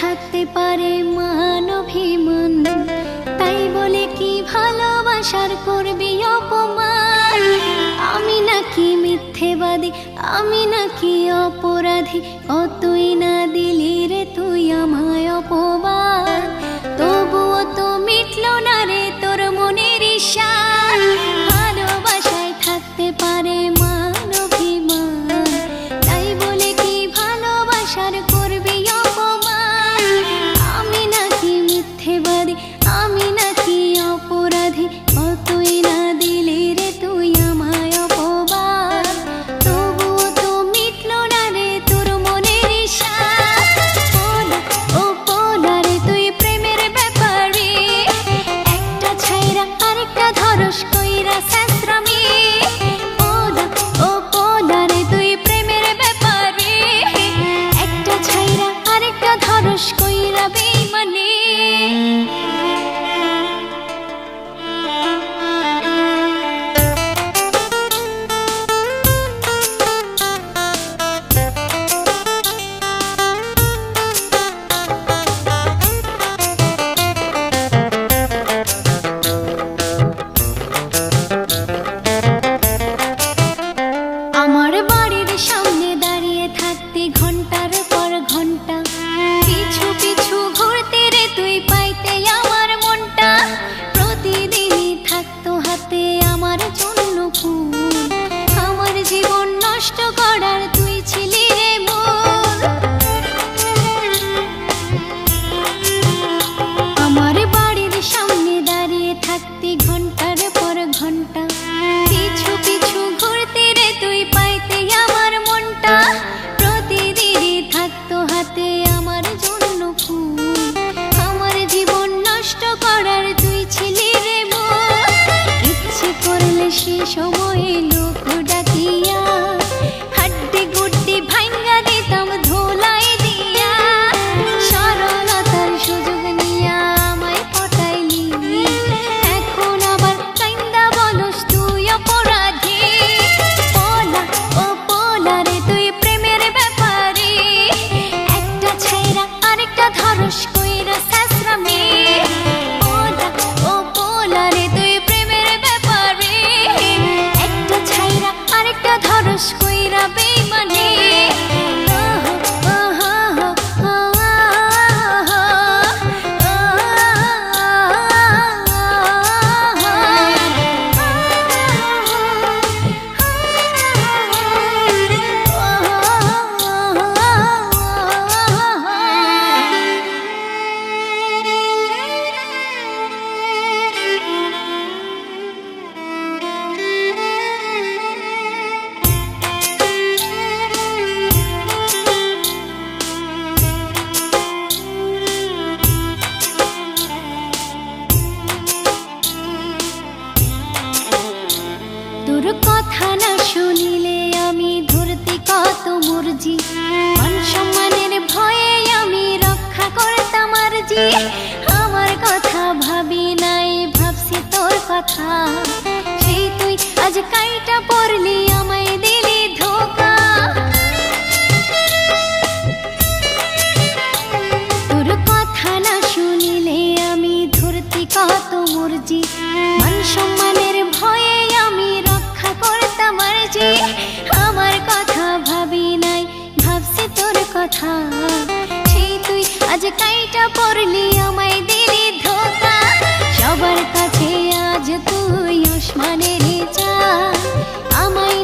থাকতে পারে মান অভিমান, তাই বলে কি ভালোবাসার করবি অপমান? আমি নাকি মিথ্যেবাদী, আমি নাকি অপরাধী, কতই না দিলি রে তুই আমায় অপবাদ। তবুও তো মিটলো না রে তোর মনের ইশার। ভালোবাসায় থাকতে পারে মান অভিমান, তাই বলে কি ভালোবাসার করবি অপমান? আমি নাকি মিথ্যেবাদী, আমি নাকি অপরাধী, কতই না দিলি রে তুই আমায় অপবাদ। তবুও তো মিটলো না রে তোর মনের ইশার। পোলা ও পোলা রে তুই প্রেমের ব্যাপারে, একটা ছাইরা আরেকটা ধরস কইরা শেষরামি। পোলা ও পোলা রে তুই প্রেমের ব্যাপারে, একটা ছাইরা আরেকটা ধরস কইরা বেইমানি। আমার বাড়ির সামনে দাঁড়িয়ে থাকতি ঘন্টার পর ঘন্টা, পিছু পিছু ঘুরতে রে তুই পাইতে আমার মনটা। প্রতিদিনই থাকতো হাতে আমার জন্য ফুল, আমার জীবন নষ্ট করার তুই ছিলি রে মূল। আমার বাড়ির সামনে দাঁড়িয়ে থাকতি ঘন্টার পর ঘন্টা, পিছু পিছু ঘুরতে রে তুই পাইতে আমার মনটা। প্রতিদিনই থাকতো হাতে আমার জন্য ফুল, আমার জীবন নষ্ট করার তুই ছিলি রে মূল। ইচ্ছে করলে সে সময়ে লোক ডাকিয়া, হাড্ডি গুড্ডি ভাঙ্গা দিতাম ধোলাই দিয়া। সরলতার সুযোগ নিয়া আমায় পটাইলি, এখন আবার কাইন্দা বলস তুই অপরাধী। পোলা ও পোলা রে তুই প্রেমের ব্যাপারে, একটা ছাইরা আরেকটা ধরস কইরা শেষরামি। পোলা ও পোলা রে তুই প্রেমের ব্যাপারে, একটা ছাইরা আরেকটা ধরস কইরা বেইমানি। তোর কথা না শুনিলে আমি ধরতি কত মর্জি, মান সম্মানের ভয়ে আমি রক্ষা করতাম আরজি। আমার কথা ভাবি নাই ভাবছি তোর কথা, সেই তুই আজ কাইটা পড়লি আমায় দিলি ধোকা। তোর কথা না শুনিলে আমি ধরতি কত মর্জি, মান সম্মানের ভয়ে আমি রক্ষা করতাম আরজি। আমার কথা ভাবি নাই ভাবছি তোর কথা, সেই তুই আজ কাইটা পড়লি আমায় দিলি ধোকা। সবার কাছে আজ তুই আসমানের চা, আমায়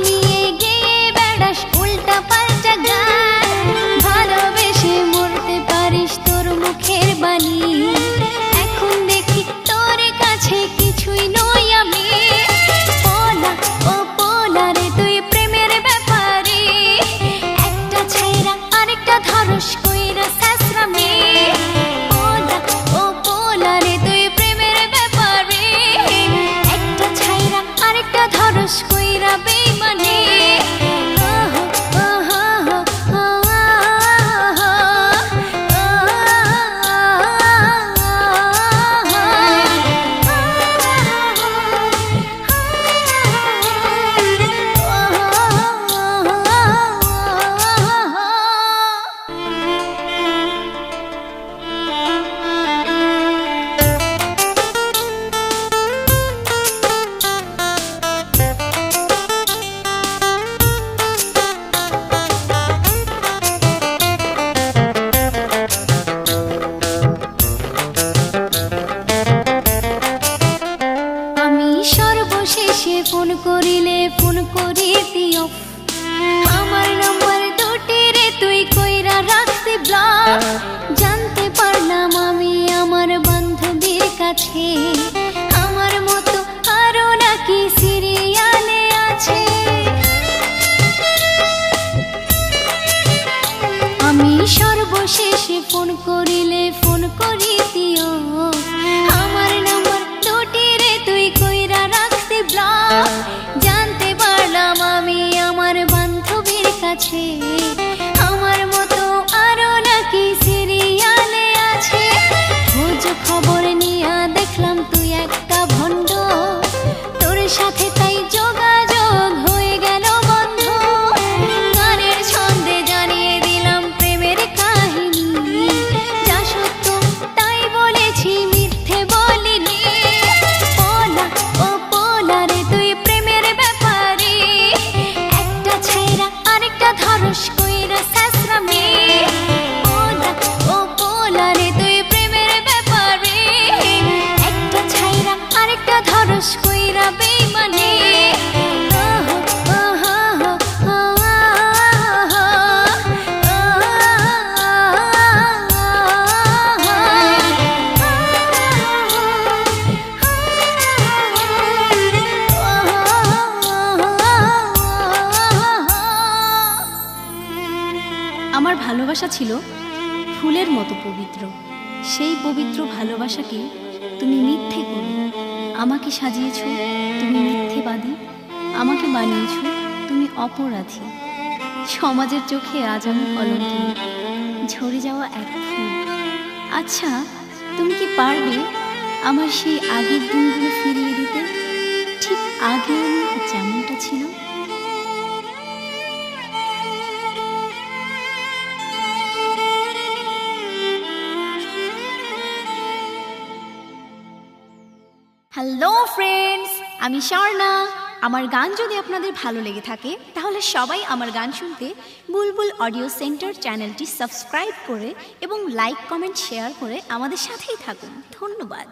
ফোন করিলে ফোন করিতিও আমার নাম্বার দুটি রে তুই কইরা রাখতে ব্লক জানতে পারলাম আমি আমার বান্ধবীর কাছে আমার মতো আরো নাকি সিরিয়ালে আছে খোঁজ খবর নিয়া দেখলাম তুই একটা ভণ্ড তোর সাথে তাই যোগাযোগ হয়ে গেল বন্ধ গানের ছন্দে জানিয়ে দিলাম প্রেমের কাহিনী যা সত্য তাই বলেছি মিথ্যে বলিনি পোলা ও পোলা রে তুই প্রেমের ব্যাপারে একটা ছাইরা আরেকটা ধরস কইরা শাস্ত্রামে পোলা ও পোলা রে তুই প্রেমের ব্যাপারে একটা ছাইরা আরেকটা ধরস কইরা বেইমানে আমার ভালোবাসা ছিল ফুলের মতো পবিত্র সেই পবিত্র ভালোবাসাকে তুমি মিথ্যে করে আমাকে সাজিয়েছো তুমি মিথ্যেবাদী আমাকে বানিয়েছো তুমি অপরাধী সমাজের চোখে আজ আমি কলঙ্কিনী ঝরে যাওয়া এক ফুল আচ্ছা তুমি কি পারবে আমার সেই আগের দিনগুলো ফিরিয়ে দিতে ঠিক আগে আমি যেমনটা ছিল হ্যালো ফ্রেন্ডস আমি স্বর্ণা আমার গান যদি আপনাদের ভালো লেগে থাকে তাহলে সবাই আমার গান শুনতে বুলবুল অডিও সেন্টার চ্যানেলটি সাবস্ক্রাইব করে এবং লাইক কমেন্ট শেয়ার করে আমাদের সাথেই থাকুন ধন্যবাদ।